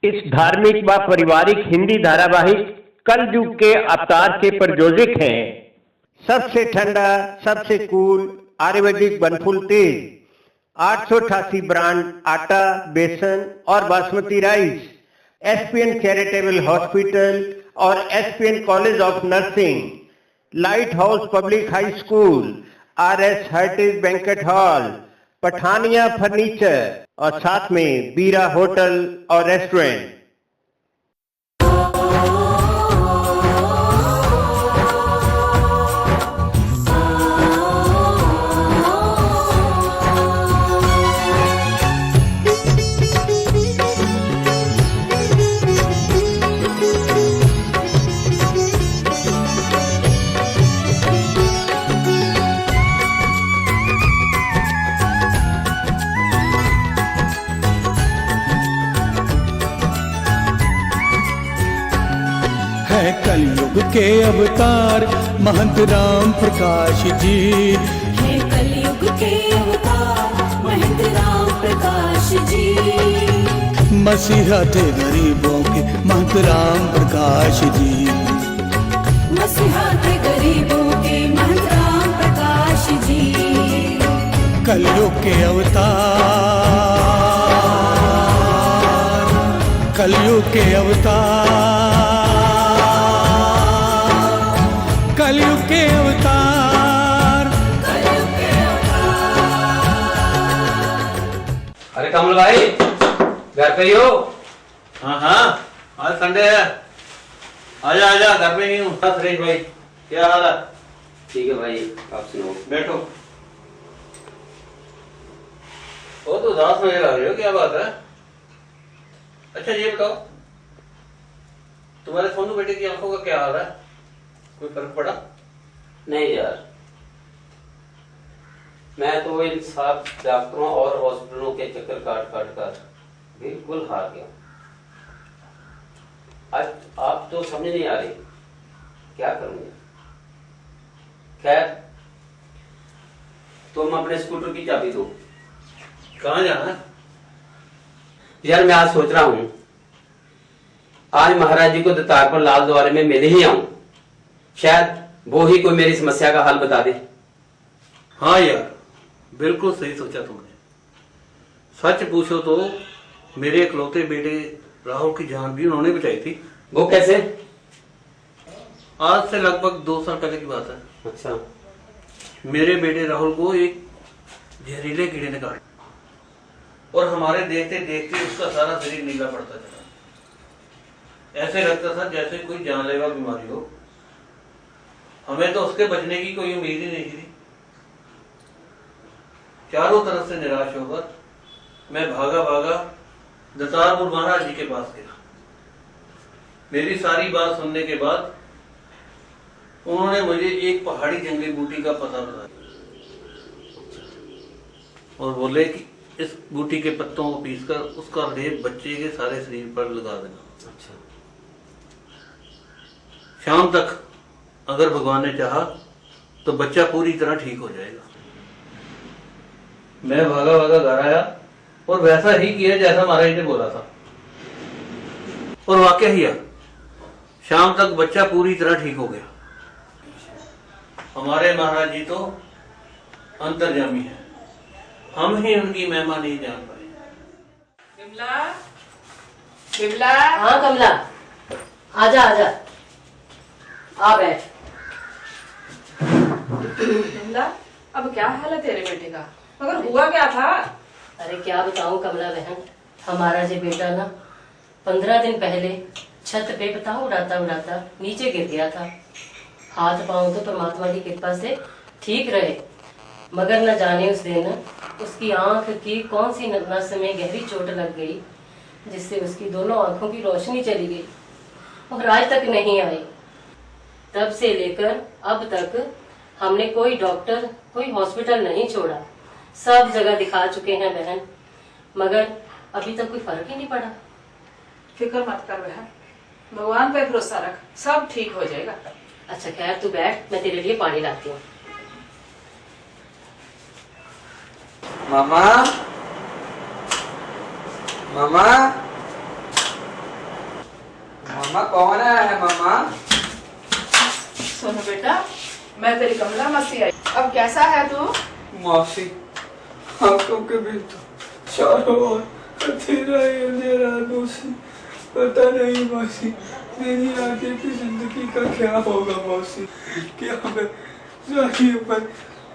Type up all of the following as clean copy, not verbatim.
इस धार्मिक व पारिवारिक हिंदी धारावाहिक कलयुग के अवतार के प्रयोजक हैं सबसे ठंडा, सबसे कूल आयुर्वेदिक बनफुल तेल, 888 ब्रांड आटा, बेसन और basmati rice, SPN charitable hospital और SPN college of nursing, light house public high school, RS heritage banquet hall, Pathania furniture और साथ में बीरा होटल और रेस्टोरेंट। कलयुग के अवतार महंत राम प्रकाश जी है कलयुग के अवतार महंत राम प्रकाश जी। मसीहा थे गरीबों के महंत राम प्रकाश जी। मसीहा थे गरीबों के महंत राम प्रकाश जी। कलयुग के अवतार, कलयुग के अवतार, कलयुग के अवतार, कलयुग के अवतार। अरे कमल भाई, घर पे ही हो? हाँ हाँ, आज संडे है। आजा आजा, घर पे ही हूँ। सुरेश भाई, क्या हाल है? ठीक है भाई, आप सुनो। बैठो। वो तो उदास नजर आ रहे हो, क्या बात है? अच्छा ये बताओ, तुम्हारे सोनू बेटे की आंखों का क्या हाल है? कोई फर्क पड़ा? नहीं यार, मैं तो इन सब डॉक्टरों और हॉस्पिटलों के चक्कर काट काट कर बिल्कुल हार गया। आज आप तो समझ नहीं आ रही क्या करूंगा। खैर, तुम अपने स्कूटर की चाबी दो। कहाँ जाना है? यार मैं आज सोच रहा हूं, आज महाराज जी को दतार पर लाल द्वारे में मिल ही आऊं, शायद वो ही कोई मेरी समस्या का हल बता दे। हाँ यार, बिल्कुल सही सोचा तुमने। सच पूछो तो मेरे इकलौते बेटे राहुल की जान भी उन्होंने बचाई थी। वो कैसे? आज से लगभग 2 साल पहले की बात है। अच्छा। मेरे बेटे राहुल को एक जहरीले कीड़े ने काटा और हमारे देखते देखते उसका सारा शरीर नीला पड़ता चला। ऐसे लगता था जैसे कोई जानलेवा बीमारी हो। हमें तो उसके बचने की कोई उम्मीद ही नहीं थी। चारों तरफ से निराश होकर मैं भागा भागा दतारपुर महाराज जी के पास गया। मेरी सारी बात सुनने के बाद उन्होंने मुझे एक पहाड़ी जंगली बूटी का पता बताया और बोले कि इस बूटी के पत्तों को पीसकर उसका लेप बच्चे के सारे शरीर पर लगा देना। अच्छा। शाम तक अगर भगवान ने चाहा तो बच्चा पूरी तरह ठीक हो जाएगा। मैं भागा भागा घर आया और वैसा ही किया जैसा महाराज ने बोला था, और वाकया ही है, शाम तक बच्चा पूरी तरह ठीक हो गया। हमारे महाराज जी तो अंतर्यामी है, हम ही उनकी महिमा नहीं जान पाए। बिमला, बिमला। हाँ कमला, आजा आजा, आ बैठ। बिमला, अब क्या हाल है तेरे बेटे का? मगर हुआ क्या था? अरे क्या बताऊं कमला बहन, हमारा जो बेटा ना 15 दिन पहले छत पे बताओ उड़ाता उड़ाता नीचे गिर गया था। हाथ पांव तो परमात्मा की कृपा से ठीक रहे, मगर न जाने उस दिन उसकी आंख की कौन सी नस में गहरी चोट लग गई जिससे उसकी दोनों आंखों की रोशनी चली गई और आज तक नहीं आई। तब से लेकर अब तक हमने कोई डॉक्टर, कोई हॉस्पिटल नहीं छोड़ा, सब जगह दिखा चुके हैं बहन, मगर अभी तक कोई फर्क ही नहीं पड़ा। फिक्र मत कर बहन, भगवान पे भरोसा रख, सब ठीक हो जाएगा। अच्छा खैर तू बैठ, मैं तेरे लिए पानी लाती हूँ। मामा, मामा, मामा कौन है मामा? सोनू बेटा, मैं तेरी कमला मौसी आई। अब कैसा है तू? मौसी, आंखों के भी तो चारों ओर अंधेरा ही अंधेरा मौसी। पता नहीं मौसी, मेरी आगे की जिंदगी का क्या होगा मौसी। क्या मैं जाके पर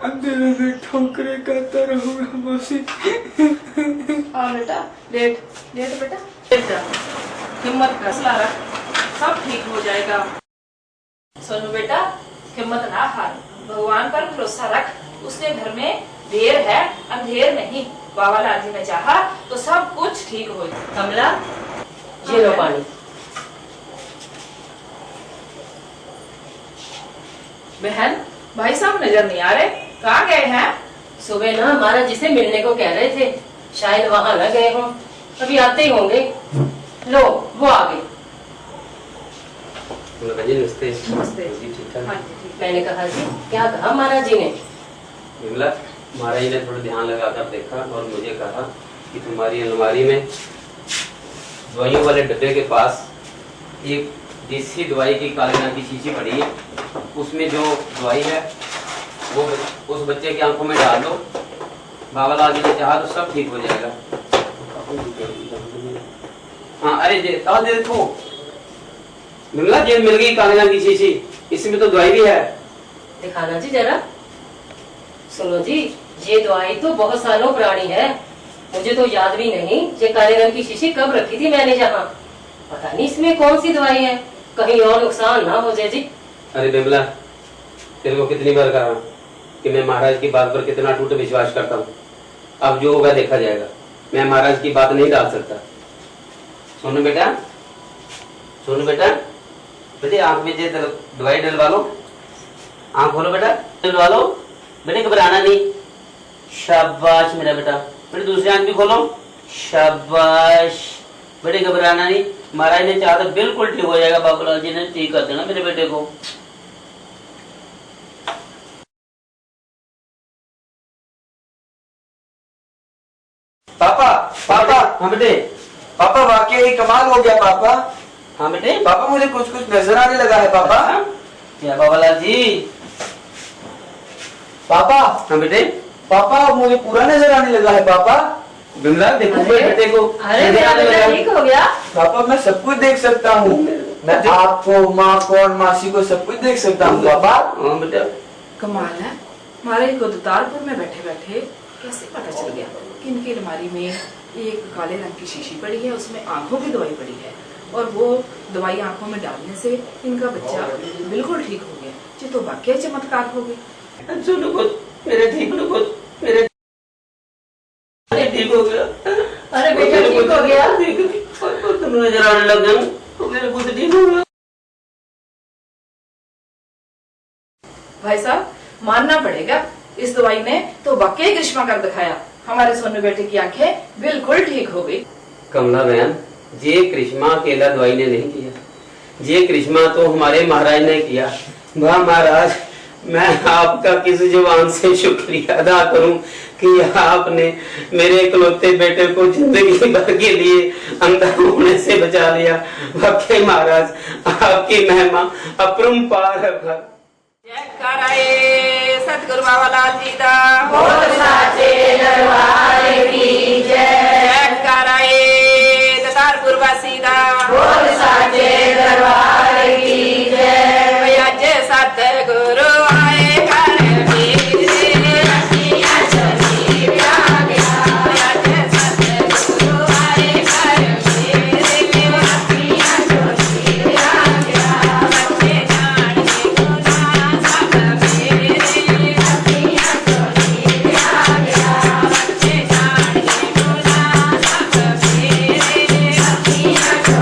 अंधेरे में ठोकरे खाता रहूंगा मौसी। हाँ बेटा, लेट लेट बेटा, लेट जा। हिम्मत का हौसला रख, सब ठीक हो जाएगा। सोनू बेटा, हिम्मत ना हार, भगवान पर भरोसा रख। उसके घर में देर है, अंधेर नहीं। बाबा लाल जी ने चाहा तो सब कुछ ठीक हो जाए। कमला, ये लो पानी। बहन, भाई साहब नजर नहीं आ रहे, कहाँ गए हैं? सुबह ना महाराज जी से मिलने को कह रहे थे, शायद वहां न गए हों, अभी आते ही होंगे। लो, वो आ गए। नमस्ते। नमस्ते। जी ठीक ठाक। हाँ जी, ठीक। मैंने कहा जी, क्या कहा महाराज जी ने? विमला, महाराज जी ने थोड़ा ध्यान लगाकर देखा और मुझे कहा कि तुम्हारी अलमारी में दवाइयों वाले डब्बे के पास एक देसी दवाई की काले रंग की शीशी पड़ी है। उसमें जो दवाई है वो उस बच्चे की आंखों में डाल दो। बाबा लाल जी ने चाहा तो सब ठीक हो जाएगा। हाँ, अरे देखो विमला, जेल मिल गई काले रंग की शीशी, इसमें तो दवाई भी है। दिखाना जी जरा। सुनो जी, ये दवाई तो बहुत सालों पुरानी है, मुझे तो याद भी नहीं ये काले रंग की शीशी कब रखी थी मैंने यहाँ। पता नहीं इसमें कौन सी दवाई है, कहीं और नुकसान ना हो जाए जी। अरे बिमला, तेरे को कितनी बार कहा कि मैं महाराज की बात पर कितना टूट विश्वास करता हूँ। अब जो होगा देखा जाएगा, मैं महाराज की बात नहीं डाल सकता। सोनू बेटा, सोनू बेटा, बेटे आंख में जे दवाई डलवा लो। आंख खोलो बेटा, डलवा लो। बेटे घबराना नहीं। शाबाश मेरा बेटा। बेटे दूसरी आंख भी खोलो। शाबाश। बेटे घबराना नहीं, महाराज ने चाहा तो बिल्कुल ठीक हो जाएगा। बाबूलाल जी ने ठीक कर देना मेरे बेटे को। पापा, पापा, हाँ बेटे। पापा वाकई कमाल हो गया पापा। हाँ बेटे। पापा मुझे कुछ कुछ नजर आने लगा है पापा। क्या बाबूलाल जी? पापा, हाँ बेटे। पापा मुझे पूरा नजर आने लगा है पापा। बिमला देखो मेरे बेटे को। अरे मेरा बेटा ठीक हो गया। पापा मैं सब कुछ देख सकता हूँ, मैं आपको, माँ को और मासी को सब कुछ देख सकता हूँ पापा। हाँ बेटा। कमाल है, महाराज को दुतारपुर में बैठे बैठे कैसे पता चल गया कि इनकी अलमारी में एक काले रंग की शीशी पड़ी है, उसमें आंखों की दवाई पड़ी है और वो दवाई आंखों में डालने से इनका बच्चा बिल्कुल ठीक हो गया। ये तो वाकई चमत्कार हो गया। सुनो कुछ, मेरे ठीक हो कुछ, मेरे ठीक हो गया। अरे बेटा ठीक हो गया। तुम नजर आने लग गए तो मेरे कुछ ठीक हो गया। भाई साहब, मानना पड़ेगा, इस दवाई ने तो वाकई करिश्मा कर दिखाया। हमारे सोनू बेटे की आंखें बिल्कुल ठीक हो गई। कमला बहन, ये करिश्मा अकेला दवाई ने नहीं किया, ये करिश्मा तो हमारे महाराज ने किया। वाह महाराज, मैं आपका किस जुबान से शुक्रिया अदा करूं कि आपने मेरे इकलौते बेटे को जिंदगी भर के लिए अंधा होने से बचा लिया। वाकई महाराज, आपकी महिमा अपरंपार है। जय सतगुरु बाबा लाल जी दा बोल साचे दरबार की जय। जय दतारपुर वासी दा बोल साचे दरबार की जय। अज सतगुरु आए घर Yeah.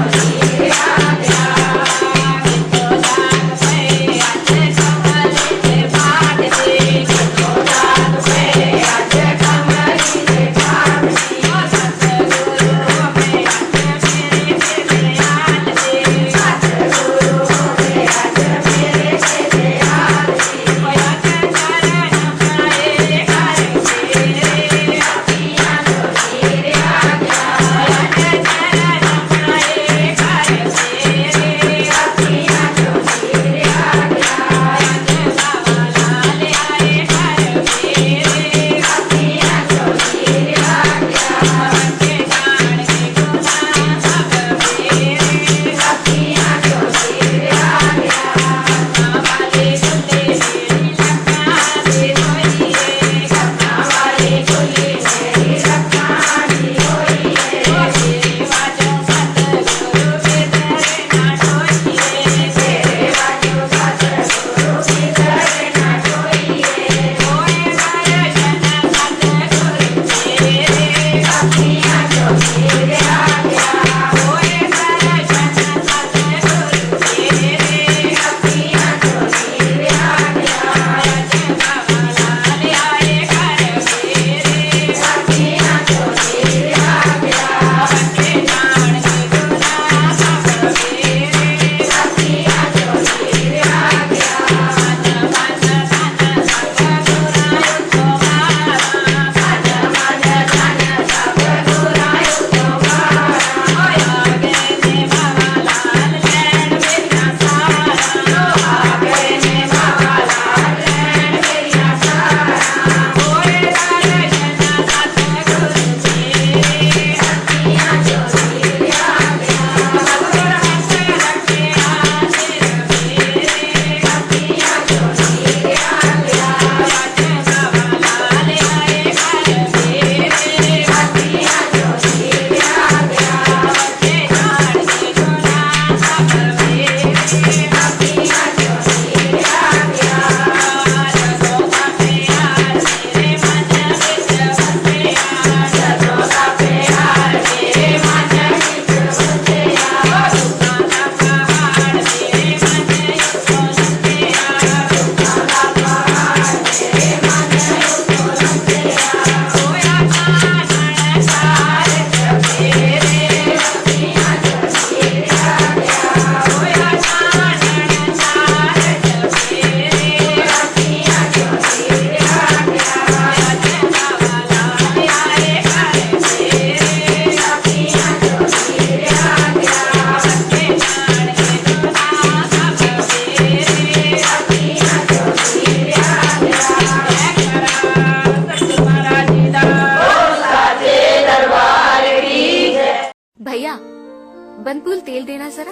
बनफूल तेल देना जरा।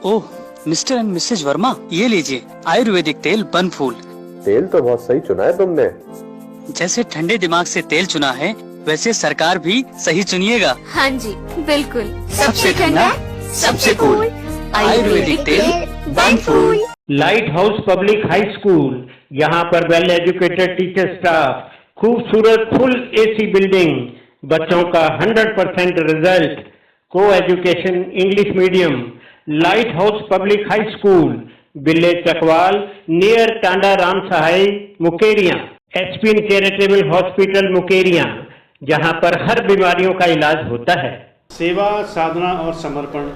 ओह मिस्टर एंड मिसेज वर्मा, ये लीजिए आयुर्वेदिक तेल बनफूल। तेल तो बहुत सही चुना है तुमने। जैसे ठंडे दिमाग से तेल चुना है, वैसे सरकार भी सही चुनिएगा। हाँ जी बिल्कुल, सबसे ठंडा, सबसे कूल, आयुर्वेदिक तेल Banphool. Light house public high school, यहाँ पर वेल एजुकेटेड टीचर स्टाफ, खूबसूरत फुल एसी बिल्डिंग, बच्चों का 100% रिजल्ट, को education English medium. Light house public high school, बिल्ले चकवाल, नियर टांडा राम सहाय, मुकेरिया। एचपीन चैरिटेबल हॉस्पिटल मुकेरिया, जहाँ पर हर बीमारियों का इलाज होता है। सेवा, साधना और समर्पण,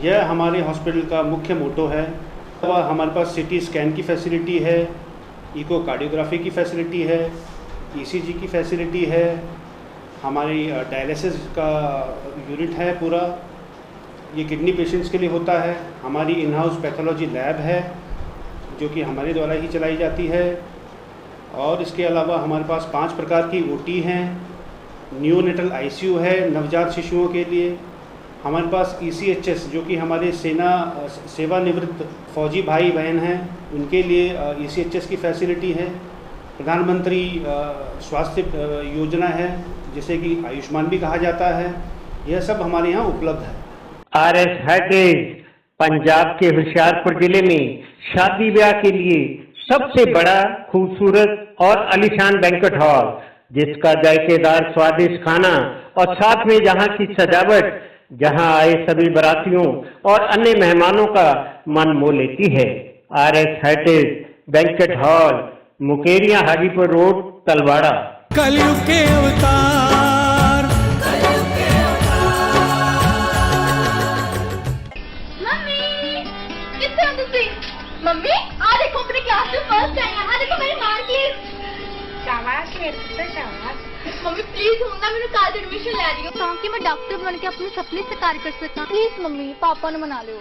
यह हमारे हॉस्पिटल का मुख्य मोटो है। हमारे पास सिटी स्कैन की फैसिलिटी है, इकोकार्डियोग्राफी की फैसिलिटी है, ईसीजी की फैसिलिटी है, हमारी डायलिसिस का यूनिट है पूरा, ये किडनी पेशेंट्स के लिए होता है। हमारी इन हाउस पैथोलॉजी लैब है जो कि हमारे द्वारा ही चलाई जाती है। और इसके अलावा हमारे पास 5 प्रकार की ओटी हैं, न्यूनेटल आईसीयू है नवजात शिशुओं के लिए। हमारे पास ईसीएचएस जो कि हमारे सेवानिवृत्त फौजी भाई बहन हैं उनके लिए ईसीएचएस की फैसिलिटी है। प्रधानमंत्री स्वास्थ्य योजना है जिसे कि आयुष्मान भी कहा जाता है। यह सब हमारे यहाँ उपलब्ध है। आरएस हेरिटेज पंजाब के होशियारपुर जिले में शादी ब्याह के लिए सबसे बड़ा, खूबसूरत और आलीशान बैंक्वेट हॉल, जिसका जायकेदार स्वादिष्ट खाना और साथ में जहाँ की सजावट, जहाँ आए सभी बारातियों और अन्य मेहमानों का मन मोह लेती है। RS heritage banquet hall, Mukerian, Hajipur road, Talwara. कलयुग के अवतार। मम्मी कितने हो तुसी? मम्मी आ देखो अपने क्लास में फर्स्ट आई है, देखो मेरी मार्कशीट। शाबाश बेटा शाबाश। मम्मी प्लीज ਹੁਣ ਨਾ ਮੈਨੂੰ ਕਾਲਜ ਐਡਮਿਸ਼ਨ ਲੈ ਦਿਓ ਤਾਂ ਕਿ ਮੈਂ ਡਾਕਟਰ ਬਣ ਕੇ ਆਪਣੇ ਸੁਪਨੇ ਸਾਕਾਰ ਕਰ ਸਕਾਂ। प्लीज मम्मी पापा ਨੂੰ ਮਨਾ ਲਿਓ।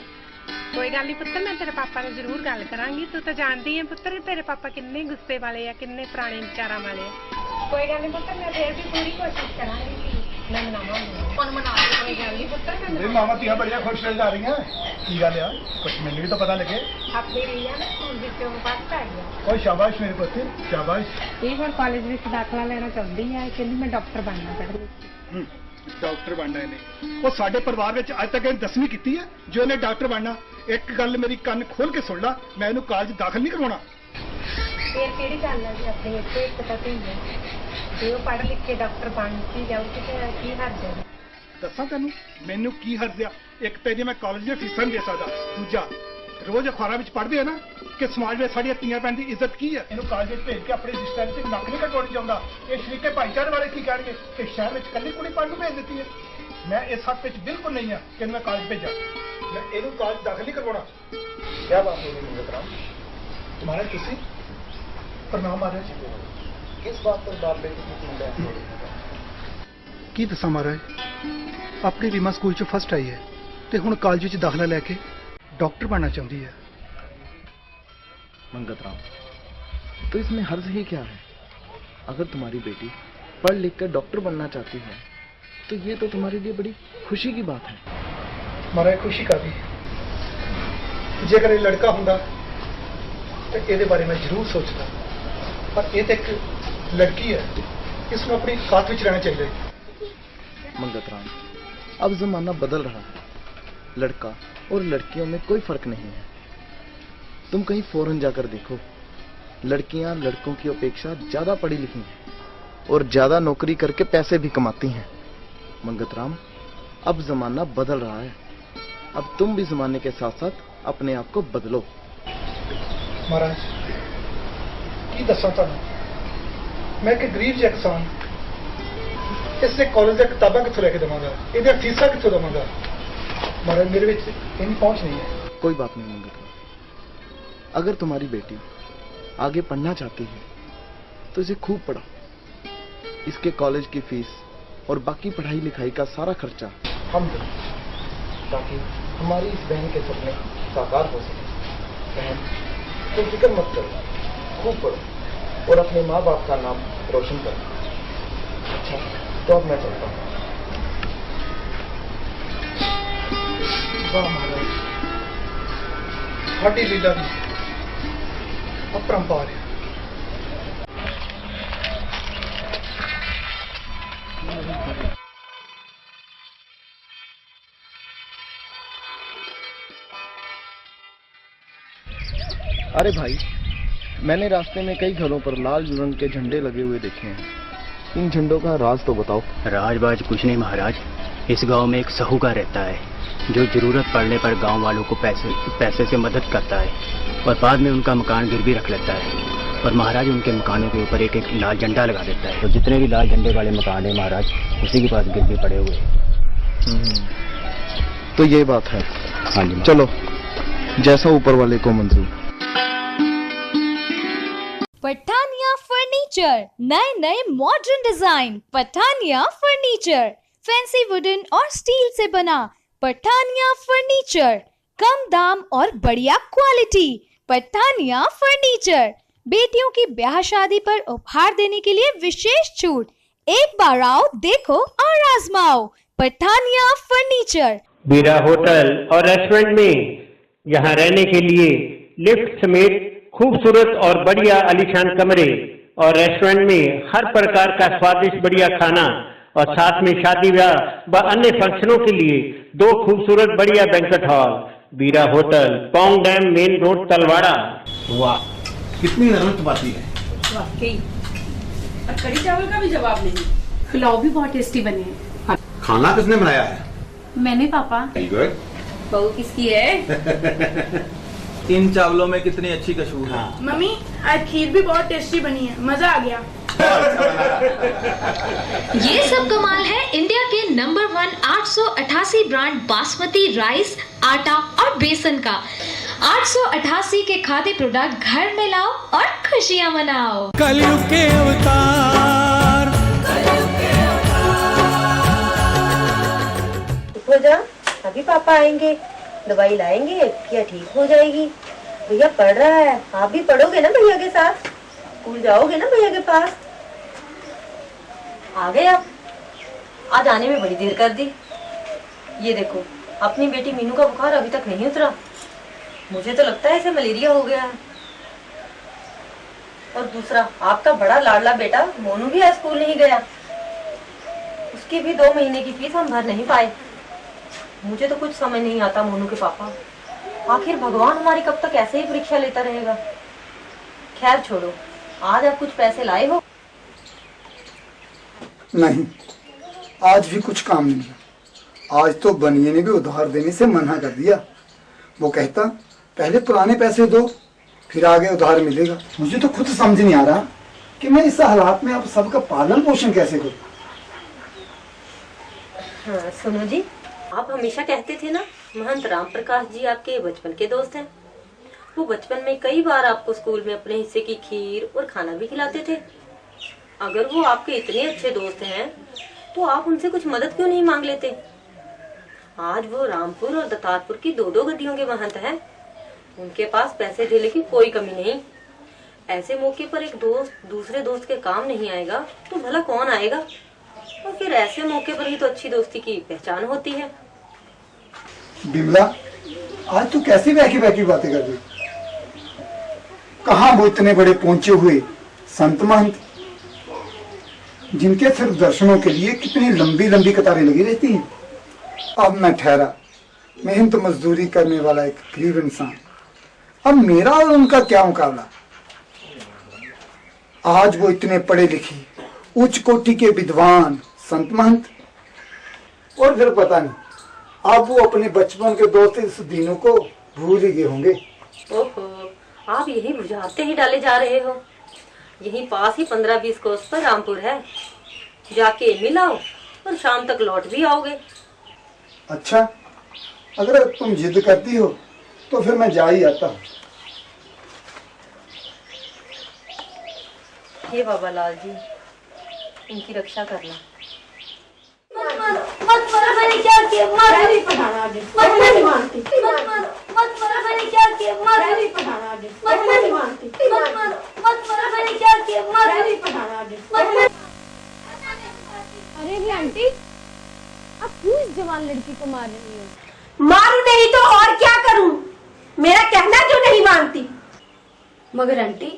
कोई गल नहीं पुत्र, मैं तेरे पापा ने जरूर गल करांगी। तू तो जानती है पुत्र तेरे पापा किन्ने गुस्से वाले आ, किन्ने पुराने विचारां वाले आ। कोई गल नहीं पुत्र, मैं फिर भी पूरी कोशिश करांगी कि मैं मनावांगी। कौन मना ले? कोई गल नहीं पुत्र, मैं मेरी मामा तिया बड़िया खुश नजर आ रही हैं। की गल है? कुछ मैंने भी तो पता लगे। अपनी रही है ना स्कूल विच फर्स्ट आ गया। ओए शाबाश मेरे पुत्र, शाबाश। ये हुण कॉलेज विच दाखला लेना चाहती है, कहंदी मैं डॉक्टर बनना चाहती। डॉक्टर बनना है वो साडे परिवार में अज तक 10वीं की है जो इन्हें डॉक्टर बनना। एक गल मेरी कान खोल के सुन ला, मैं इन्हू कॉलेज दाखिल नहीं करवाना। फिर केड़ी गल है जी अपनी इत्थे एक पता ही है जे वो पढ़ लिख के डॉक्टर बनती जाऊगी ते की हर्ज है? दसा तेनू मैनू की हर्ज आ? एक ते मैं कॉलेज दी फीसां नहीं दे सकदा, दूजा रोज अखबारां विच पढ़दे हैं ना कि समाज में साडियां धीआं भैणां दी इज्जत की है। इन्हू कॉलेज भेज के अपने रिश्तेदारी च नक नहीं कटवानी चाहुंदा। ये शरीके भाईचारे वाले की कहणगे कि शहर में कल्ली कुड़ी पढ़न भेज देती है। मैं इस हक विच बिल्कुल नहीं है कि मैं कॉलेज भेजा। मैं इन्हू कॉलेज दाखिल नहीं करवाना। क्या बात हो रही है तुम्हारे किसी प्रणाम महाराज? किस बात पर बाप बेटी की चिंता की दसा महाराज? अपनी रीमा स्कूल च फर्स्ट आई है ते हुण कॉलेज च दाखला लैके डॉक्टर बनना चाहती है। मंगत राम, तो इसमें हर्ज ही क्या है? अगर तुम्हारी बेटी पढ़ लिख कर डॉक्टर बनना चाहती है तो ये तो तुम्हारे लिए बड़ी खुशी की बात है। महाराज खुशी का भी जेकर लड़का होंदा तो ये बारे में जरूर सोचता, पर ये तो एक लड़की है, इसमें अपनी साथ में रहना चाहिए। मंगत राम, अब जमाना बदल रहा है, लड़का और लड़कियों में कोई फर्क नहीं है। तुम कहीं फॉरेन जाकर देखो, लड़कियां लड़कों की अपेक्षा ज्यादा पढ़ी लिखी हैं और ज्यादा नौकरी करके पैसे भी कमाती हैं। मंगत राम, अब जमाना बदल रहा है, अब तुम भी जमाने के साथ साथ अपने आप को बदलो। महाराज की दसा तुहानू, मैं एक गरीब जिहा किसान, इसने कॉलेज दी किताबां कित्थों लैके देवांगा, इहदियां फीसां कित्थों देवांगा? महाराज मेरे विच इन्नी पहुंच नहीं है। कोई बात नहीं मंगत राम, अगर तुम्हारी बेटी आगे पढ़ना चाहती है तो इसे खूब पढ़ाओ। इसके कॉलेज की फीस और बाकी पढ़ाई लिखाई का सारा खर्चा हम दें, ताकि हमारी इस बहन के सपने साकार हो सके। बहन तुम फिक्र मत करो, खूब पढ़ो और अपने माँ बाप का नाम रोशन करो। अच्छा तो अब मैं चलता हूँ। वाह महाराज, साडी लीला दी अपरंपार है। अरे भाई, मैंने रास्ते में कई घरों पर लाल रंग के झंडे लगे हुए देखे हैं। इन झंडों का राज तो बताओ। राजबाज कुछ नहीं महाराज, इस गांव में एक साहूकार रहता है जो जरूरत पड़ने पर गांव वालों को पैसे से मदद करता है और बाद में उनका मकान गिरवी रख लेता है। और महाराज उनके मकानों के ऊपर एक एक लाल झंडा लगा देता है। तो जितने भी लाल झंडे वाले मकान है महाराज, उसी के पास गिरवी पड़े हुए हैं। तो ये बात है। हाँ जी, चलो जैसा ऊपर वाले को मंजूर। पठानिया फर्नीचर, नए नए modern design. Pathania furniture, fancy wooden और स्टील से बना। पठानिया फर्नीचर, कम दाम और बढ़िया क्वालिटी। पठानिया फर्नीचर, बेटियों की ब्याह शादी पर उपहार देने के लिए विशेष छूट। एक बार आओ, देखो और आजमाओ। पठानिया फर्नीचर। बीरा होटल और रेस्टोरेंट में यहाँ रहने के लिए लिफ्ट समेत खूबसूरत और बढ़िया आलीशान कमरे और रेस्टोरेंट में हर प्रकार का स्वादिष्ट बढ़िया खाना और साथ में शादी ब्याह व अन्य फंक्शनों के लिए 2 खूबसूरत बढ़िया बैंक्वेट हॉल। बीरा hotel, Pong dam main road, Talwara. वाह, कितनी नरम चपाती है। वाकई, और कड़ी चावल का भी जवाब नहीं। पुलाव भी बहुत टेस्टी बने हैं। खाना किसने बनाया है? मैंने पापा। Very good. बहू किसकी है? इन चावलों में कितनी अच्छी खुशबू है। मम्मी, आज खीर भी बहुत टेस्टी बनी है, मजा आ गया। ये सब कमाल है इंडिया के नंबर 1 888 ब्रांड बासमती राइस, आटा और बेसन का। 888 के खाद्य प्रोडक्ट घर में लाओ और खुशियाँ मनाओ। कलयुग के अवतार। हो जा, अभी पापा आएंगे, दवाई लाएंगे, क्या ठीक हो जाएगी। भैया पढ़ रहा है, आप भी पढ़ोगे ना भैया के साथ, स्कूल जाओगे ना भैया के पास। आ गए आप? आज आने में बड़ी देर कर दी। ये देखो, अपनी बेटी मीनू का बुखार अभी तक नहीं उतरा। मुझे तो लगता है इसे मलेरिया हो गया है। और दूसरा, आपका बड़ा लाडला बेटा मोनू भी आज स्कूल नहीं गया। उसकी भी 2 महीने की फीस हम भर नहीं पाए। मुझे तो कुछ समझ नहीं आता मोनू के पापा, आखिर भगवान हमारी कब तक ऐसे ही परीक्षा लेता रहेगा। खैर छोड़ो, आज आप कुछ पैसे लाए हो? नहीं, आज भी कुछ काम नहीं है। आज तो बनिए ने भी उधार देने से मना कर दिया। वो कहता पहले पुराने पैसे दो, फिर आगे उधार मिलेगा। मुझे तो खुद समझ नहीं आ रहा कि मैं इस हालात में अब सबका पालन पोषण कैसे करूं। हाँ, सुनो जी, आप हमेशा कहते थे ना महंत राम प्रकाश जी आपके बचपन के दोस्त हैं। वो बचपन में कई बार आपको स्कूल में अपने हिस्से की खीर और खाना भी खिलाते थे। अगर वो आपके इतने अच्छे दोस्त हैं तो आप उनसे कुछ मदद क्यों नहीं मांग लेते। आज वो रामपुर और दत्तारपुर की 2-2 गड्डियों के महंत हैं। उनके पास पैसे देने की कोई कमी नहीं। ऐसे मौके पर एक दोस्त दूसरे दोस्त के काम नहीं आएगा तो भला कौन आएगा। और फिर ऐसे मौके पर ही तो अच्छी दोस्ती की पहचान होती है। बिमला, आज तू कैसी बहकी बहकी बातें कर रही। कहाँ वो इतने बड़े पहुंचे हुए संत महंत, जिनके सिर्फ दर्शनों के लिए कितनी लंबी लंबी कतारें लगी रहती हैं। अब मैं ठहरा मेहनत मजदूरी करने वाला एक गरीब इंसान, अब मेरा और उनका क्या मुकाबला। आज वो इतने पढ़े लिखे उच्च कोटि के विद्वान संत महंत, और फिर पता नहीं अब वो अपने बचपन के दोस्त इस दिनों को भूल ही गए होंगे। ओहो, आप यही बुझाते ही डाले जा रहे हो। यहीं पास ही 15-20 कोस पर रामपुर है, जाके मिलाओ और शाम तक लौट भी आओगे। अच्छा, अगर तुम जिद करती हो तो फिर मैं जा ही आता हूँ। हे बाबा लाल जी, इनकी रक्षा करना। मत मारो, मैंने क्या किया? मैंने पढ़ाना आगे। मत मानती। मत मारो, मैंने क्या किया? मैंने पढ़ाना आगे। मत मानती। मत मारो, मैंने क्या किया? मैंने पढ़ाना आगे। अरे भी आंटी, आप क्यों इस जवान लड़की को मार रही हो? मारू नहीं तो और क्या करूं? मेरा कहना क्यों नहीं मानती? मगर आंटी,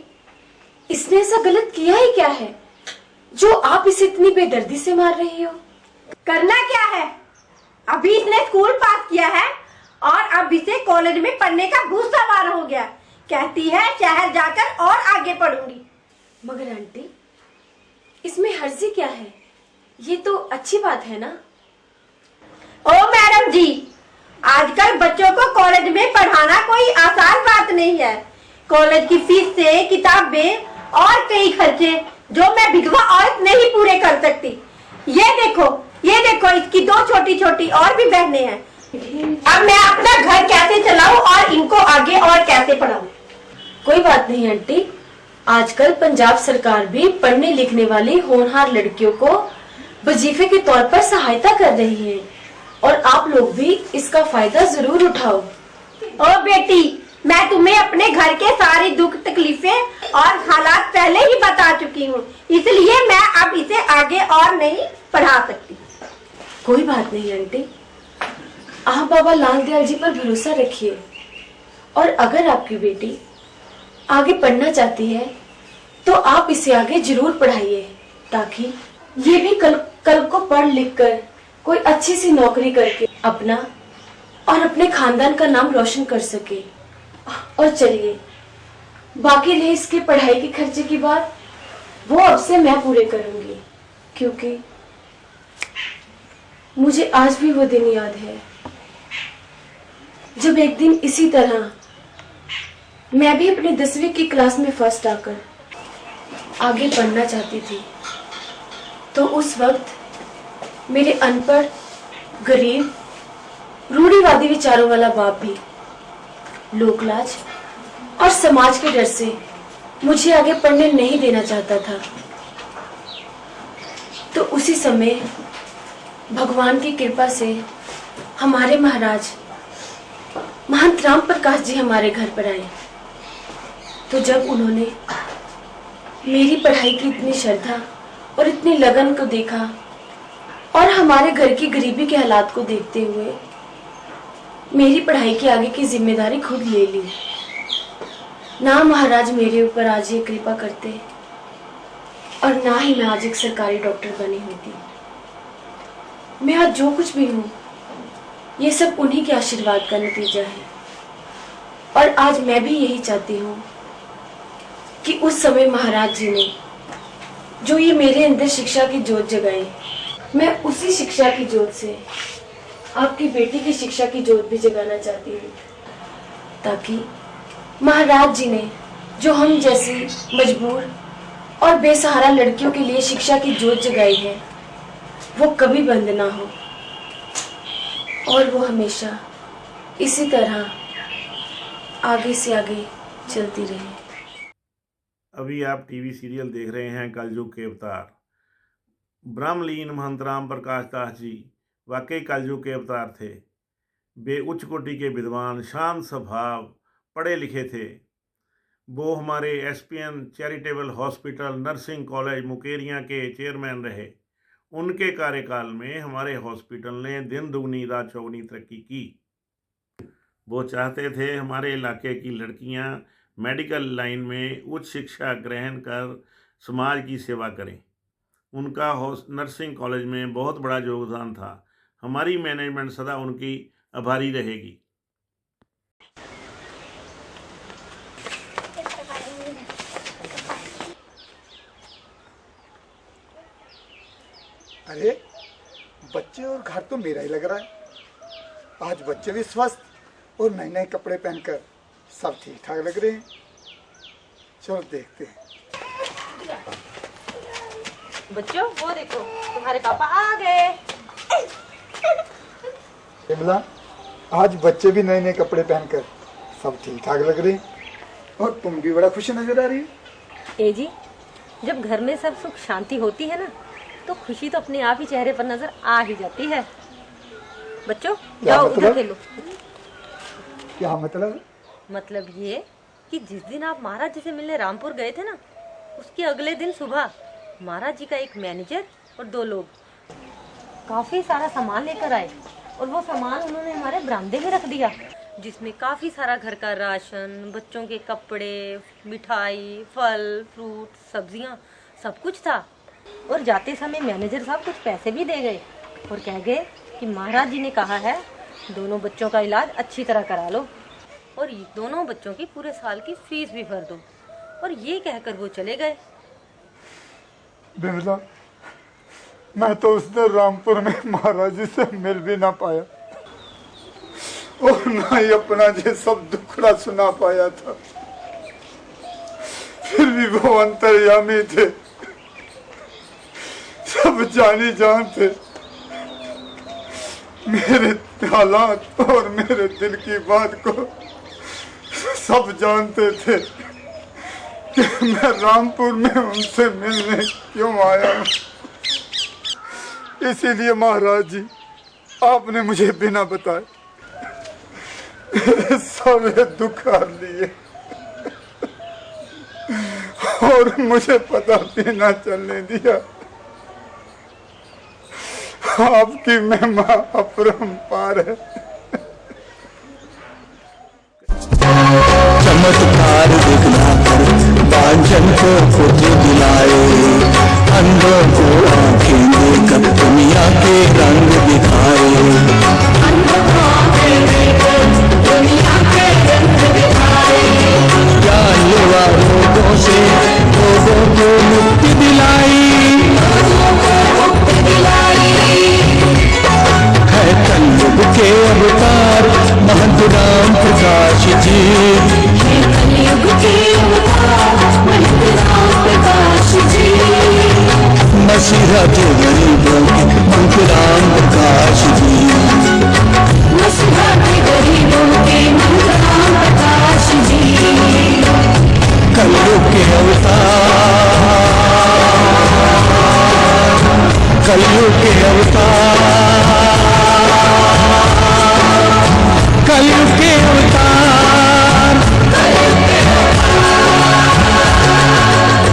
इसने ऐसा गलत किया ही क्या है जो आप इसे इतनी बेदर्दी से मार रही हो? करना क्या है? अभी इसने स्कूल पास किया है और अब इसे कॉलेज में पढ़ने का भूत सवार हो गया। कहती है शहर जाकर और आगे पढ़ूंगी। मगर आंटी, इसमें हर्जी क्या है? ये तो अच्छी बात है ना? ओ मैडम जी, आजकल बच्चों को कॉलेज में पढ़ाना कोई आसान बात नहीं है। कॉलेज की फीस से किताबें और कई खर्चे जो मैं विधवा औरत नहीं पूरे कर सकती। ये देखो इसकी 2 छोटी छोटी और भी बहनें हैं। अब मैं अपना घर कैसे चलाऊं और इनको आगे और कैसे पढ़ाऊं? कोई बात नहीं आंटी, आजकल पंजाब सरकार भी पढ़ने लिखने वाली होनहार लड़कियों को वजीफे के तौर पर सहायता कर रही है और आप लोग भी इसका फायदा जरूर उठाओ। ओ बेटी, मैं तुम्हें अपने घर के सारे दुख तकलीफें और हालात पहले ही बता चुकी हूँ, इसलिए मैं अब इसे आगे और नहीं पढ़ा सकती। कोई बात नहीं आंटी, आप बाबा लाल दयाल जी पर भरोसा रखिए और अगर आपकी बेटी आगे पढ़ना चाहती है तो आप इसे आगे जरूर पढ़ाइए ताकि ये भी कल को पढ़ लिख कर कोई अच्छी सी नौकरी करके अपना और अपने खानदान का नाम रोशन कर सके। और चलिए, बाकी रहे इसके पढ़ाई के खर्चे की बात, वो अब से मैं पूरे करूंगी, क्योंकि मुझे आज भी वो दिन याद है जब एक दिन इसी तरह मैं भी अपनी 10वीं की क्लास में फर्स्ट आकर आगे बढ़ना चाहती थी। तो उस वक्त मेरे अनपढ़, गरीब, रूढ़िवादी विचारों वाला बाप भी लोकलाज और समाज के डर से मुझे आगे पढ़ने नहीं देना चाहता था। तो उसी समय भगवान की कृपा से हमारे महाराज महंत राम प्रकाश जी हमारे घर पर आए। तो जब उन्होंने मेरी पढ़ाई की इतनी श्रद्धा और इतनी लगन को देखा और हमारे घर की गरीबी के हालात को देखते हुए मेरी पढ़ाई की आगे की जिम्मेदारी खुद ले ली, ना महाराज मेरे ऊपर आज ये कृपा करते और ना ही मैं आज एक सरकारी डॉक्टर बनी होती। मैं आज जो कुछ भी हूँ ये सब उन्हीं के आशीर्वाद का नतीजा है। और आज मैं भी यही चाहती हूँ कि उस समय महाराज जी ने जो ये मेरे अंदर शिक्षा की जोत जगाई, मैं उसी शिक्षा की जोत से आपकी बेटी की शिक्षा की जोत भी जगाना चाहती हूँ, ताकि महाराज जी ने जो हम जैसी मजबूर और बेसहारा लड़कियों के लिए शिक्षा की जोत जगाई है वो कभी बंद ना हो और वो हमेशा इसी तरह आगे से आगे चलती रहे। अभी आप टीवी सीरियल देख रहे हैं कलयुग के अवतार। ब्रह्मलीन महंत राम प्रकाश दास जी वाकई कलयुग के अवतार थे। वे उच्च कोटि के विद्वान, शांत स्वभाव, पढ़े लिखे थे। वो हमारे ESPN charitable hospital nursing college Mukerian के चेयरमैन रहे। उनके कार्यकाल में हमारे हॉस्पिटल ने दिन दुगनी रात चौगुनी तरक्की की। वो चाहते थे हमारे इलाके की लड़कियां मेडिकल लाइन में उच्च शिक्षा ग्रहण कर समाज की सेवा करें। उनका नर्सिंग कॉलेज में बहुत बड़ा योगदान था। हमारी मैनेजमेंट सदा उनकी आभारी रहेगी। अरे बच्चे और घर तो मेरा ही लग रहा है। आज बच्चे भी स्वस्थ और नए नए कपड़े पहनकर सब ठीक ठाक लग रहे हैं। चलो देखते हैं। बच्चों वो देखो तुम्हारे पापा आ गए। शिमला, आज बच्चे भी नए नए कपड़े पहनकर सब ठीक ठाक लग रहे हैं और तुम भी बड़ा खुश नजर आ रही हो। ए जी, जब घर में सब सुख शांति होती है ना तो खुशी तो अपने आप ही चेहरे पर नजर आ ही जाती है। बच्चों जाओ उधर खेलो। क्या मतलब? मतलब ये कि जिस दिन आप महाराज जी से मिलने रामपुर गए थे ना, उसके अगले दिन सुबह महाराज जी का एक मैनेजर और 2 लोग काफी सारा सामान लेकर आए और वो सामान उन्होंने हमारे बरामदे में रख दिया, जिसमें काफ़ी सारा घर का राशन, बच्चों के कपड़े, मिठाई, फल, फ्रूट, सब्जियां, सब कुछ था। और जाते समय मैनेजर साहब कुछ पैसे भी दे गए और कह गए कि महाराज जी ने कहा है दोनों बच्चों का इलाज अच्छी तरह करा लो और ये दोनों बच्चों की पूरे साल की फीस भी भर दो। और ये कहकर वो चले गए। बिमला, मैं तो उस दिन रामपुर में महाराज जी से मिल भी ना पाया और ना ही अपना ये सब दुखड़ा सुना पाया था। फिर भी वो अंतर्यामी थे, सब जानी जान थे। मेरे हालात और मेरे दिल की बात को सब जानते थे कि मैं रामपुर में उनसे मिलने क्यों आया हूँ। इसीलिए महाराज जी आपने मुझे बिना बताए मेरे सारे दुख हार लिए और मुझे पता भी ना चलने दिया। आपकी महिमा अपरंपार है। चमत्कार दिखलाकर बांझन को पुत्र दिलाए, अंधों को आंखें देकर दुनिया के रंग दिखाए।